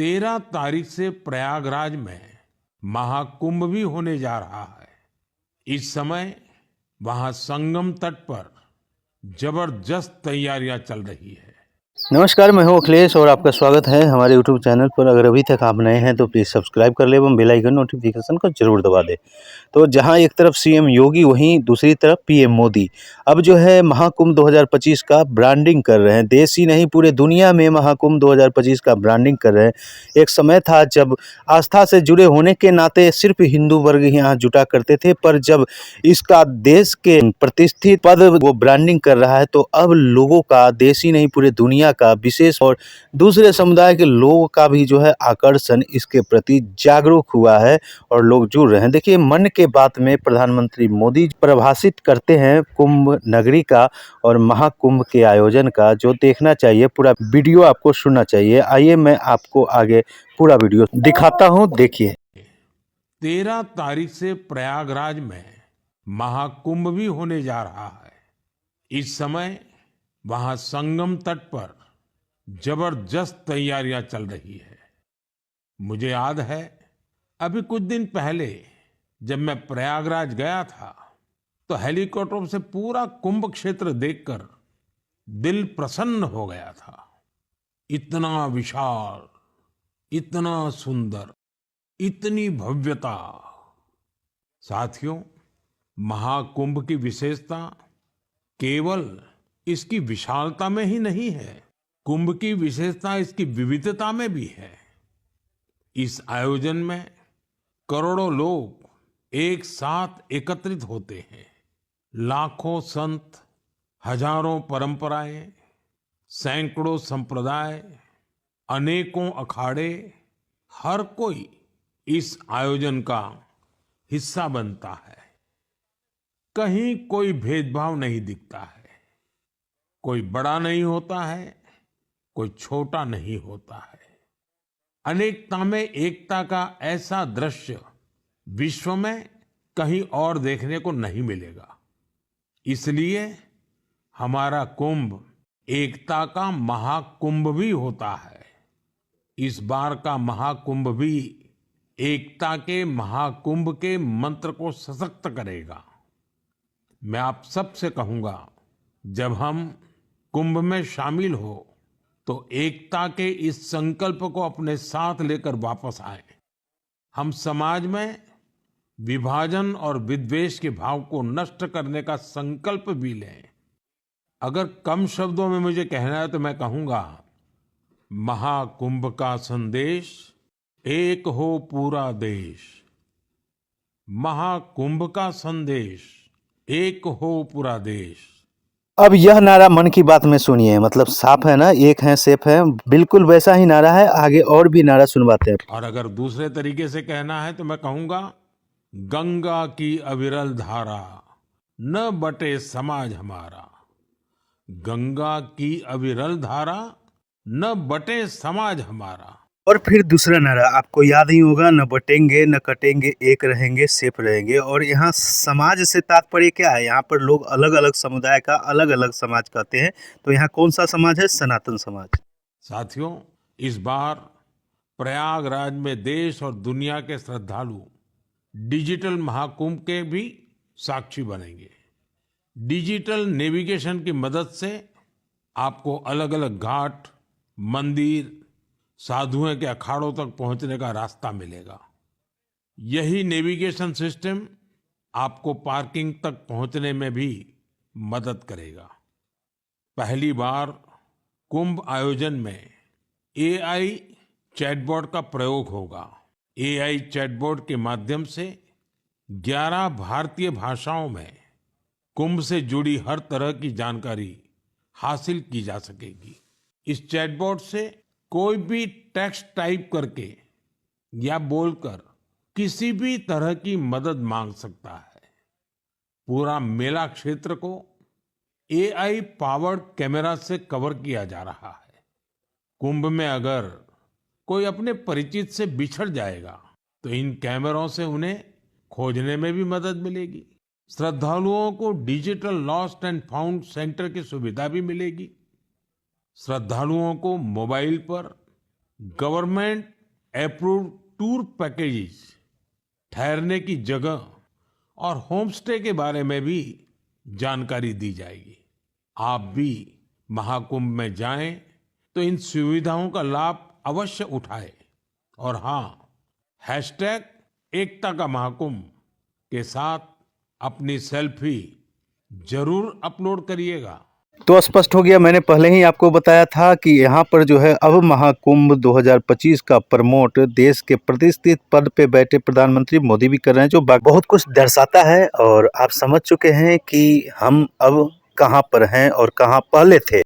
13 तारीख से प्रयागराज में महाकुंभ भी होने जा रहा है। इस समय वहां संगम तट पर जबरदस्त तैयारियां चल रही है। नमस्कार, मैं हूं अखिलेश और आपका स्वागत है हमारे यूट्यूब चैनल पर। अगर अभी तक आप नए हैं तो प्लीज़ सब्सक्राइब कर ले एवं बेल आइकन नोटिफिकेशन को जरूर दबा दें। तो जहां एक तरफ सीएम योगी वहीं दूसरी तरफ पीएम मोदी अब जो है महाकुंभ 2025 का ब्रांडिंग कर रहे हैं। देश ही नहीं पूरे दुनिया में महाकुंभ 2025 का ब्रांडिंग कर रहे हैं। एक समय था जब आस्था से जुड़े होने के नाते सिर्फ हिंदू वर्ग यहाँ जुटा करते थे, पर जब इसका देश के प्रतिष्ठित पद वो ब्रांडिंग कर रहा है तो अब लोगों का, देश ही नहीं पूरे दुनिया का, विशेष और दूसरे समुदाय के लोगों का भी जो है आकर्षण इसके प्रति जागरूक हुआ है और लोग जुड़ रहे हैं। देखिए, मन के बात में प्रधानमंत्री मोदी परिभाषित करते हैं कुंभ नगरी का और महाकुंभ के आयोजन का। जो देखना चाहिए, पूरा वीडियो आपको सुनना चाहिए। आइए मैं आपको आगे पूरा वीडियो दिखाता हूं, देखिए। 13 तारीख से प्रयागराज में महाकुंभ भी होने जा रहा है। इस समय वहां संगम तट पर जबरदस्त तैयारियां चल रही है। मुझे याद है, अभी कुछ दिन पहले जब मैं प्रयागराज गया था तो हेलीकॉप्टर से पूरा कुंभ क्षेत्र देखकर दिल प्रसन्न हो गया था। इतना विशाल, इतना सुंदर, इतनी भव्यता। साथियों, महाकुंभ की विशेषता केवल इसकी विशालता में ही नहीं है, कुंभ की विशेषता इसकी विविधता में भी है। इस आयोजन में करोड़ों लोग एक साथ एकत्रित होते हैं। लाखों संत, हजारों परंपराएं, सैकड़ों संप्रदाय, अनेकों अखाड़े, हर कोई इस आयोजन का हिस्सा बनता है। कहीं कोई भेदभाव नहीं दिखता है। कोई बड़ा नहीं होता है, कोई छोटा नहीं होता है। अनेकता में एकता का ऐसा दृश्य विश्व में कहीं और देखने को नहीं मिलेगा। इसलिए हमारा कुंभ एकता का महाकुंभ भी होता है। इस बार का महाकुंभ भी एकता के महाकुंभ के मंत्र को सशक्त करेगा। मैं आप सबसे कहूंगा, जब हम कुंभ में शामिल हो तो एकता के इस संकल्प को अपने साथ लेकर वापस आए। हम समाज में विभाजन और विद्वेष के भाव को नष्ट करने का संकल्प भी लें। अगर कम शब्दों में मुझे कहना है तो मैं कहूंगा, महाकुंभ का संदेश, एक हो पूरा देश। महाकुंभ का संदेश, एक हो पूरा देश। अब यह नारा मन की बात में सुनिए, मतलब साफ है ना, एक है सेफ है, बिल्कुल वैसा ही नारा है। आगे और भी नारा सुनवाते हैं। और अगर दूसरे तरीके से कहना है तो मैं कहूंगा, गंगा की अविरल धारा, न बटे समाज हमारा। गंगा की अविरल धारा, न बटे समाज हमारा। और फिर दूसरा नारा आपको याद ही होगा, न बटेंगे न कटेंगे, एक रहेंगे सेफ रहेंगे। और यहाँ समाज से तात्पर्य क्या है? यहाँ पर लोग अलग अलग समुदाय का अलग अलग समाज कहते हैं। तो यहाँ कौन सा समाज है? सनातन समाज। साथियों, इस बार प्रयागराज में देश और दुनिया के श्रद्धालु डिजिटल महाकुंभ के भी साक्षी बनेंगे। डिजिटल नेविगेशन की मदद से आपको अलग अलग घाट, मंदिर, साधुओं के अखाड़ों तक पहुंचने का रास्ता मिलेगा। यही नेविगेशन सिस्टम आपको पार्किंग तक पहुंचने में भी मदद करेगा। पहली बार कुंभ आयोजन में एआई चैटबॉट का प्रयोग होगा। एआई चैटबॉट के माध्यम से 11 भारतीय भाषाओं में कुंभ से जुड़ी हर तरह की जानकारी हासिल की जा सकेगी। इस चैटबॉट से कोई भी टेक्स्ट टाइप करके या बोलकर किसी भी तरह की मदद मांग सकता है। पूरा मेला क्षेत्र को एआई पावर्ड कैमरा से कवर किया जा रहा है। कुंभ में अगर कोई अपने परिचित से बिछड़ जाएगा तो इन कैमरों से उन्हें खोजने में भी मदद मिलेगी। श्रद्धालुओं को digital lost and found centre की सुविधा भी मिलेगी। श्रद्धालुओं को मोबाइल पर गवर्नमेंट अप्रूव्ड टूर पैकेजेस, ठहरने की जगह और होम स्टे के बारे में भी जानकारी दी जाएगी। आप भी महाकुंभ में जाएं तो इन सुविधाओं का लाभ अवश्य उठाएं। और हाँ, हैशटैग एकता का महाकुंभ के साथ अपनी सेल्फी जरूर अपलोड करिएगा। तो स्पष्ट हो गया, मैंने पहले ही आपको बताया था कि यहाँ पर जो है अब महाकुंभ 2025 का प्रमोट देश के प्रतिष्ठित पद पे बैठे प्रधानमंत्री मोदी भी कर रहे हैं, जो बहुत कुछ दर्शाता है। और आप समझ चुके हैं कि हम अब कहाँ पर हैं और कहाँ पहले थे।